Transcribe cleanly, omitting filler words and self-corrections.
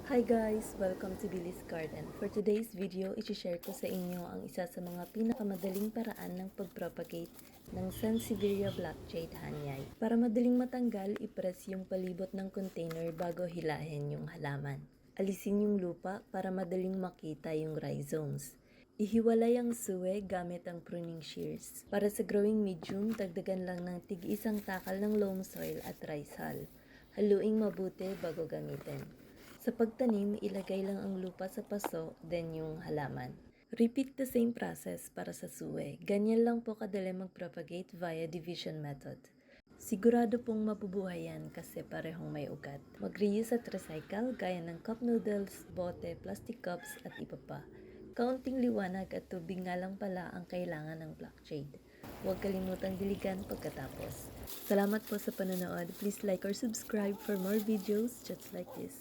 Hi guys! Welcome to Billy's Garden. For today's video, i-share ko sa inyo ang isa sa mga pinakamadaling paraan ng pagpropagate ng Sansevieria Black Jade Hanyay. Para madaling matanggal, ipress yung palibot ng container bago hilahin yung halaman. Alisin yung lupa para madaling makita yung rhizomes. Ihiwalay ang suwe gamit ang pruning shears. Para sa growing medium, dagdagan lang ng tig-isang takal ng loam soil at rice hull. Haluing mabuti bago gamitin. Sa pagtanim, ilagay lang ang lupa sa paso, then yung halaman. Repeat the same process para sa suwe. Ganyan lang po kadali mag-propagate via division method. Sigurado pong mabubuhay yan kasi parehong may ugat. Mag-reuse at recycle gaya ng cup noodles, bote, plastic cups at iba pa. Kaunting liwanag at tubig nga lang pala ang kailangan ng black jade. Huwag kalimutang diligan pagkatapos. Salamat po sa panonood. Please like or subscribe for more videos just like this.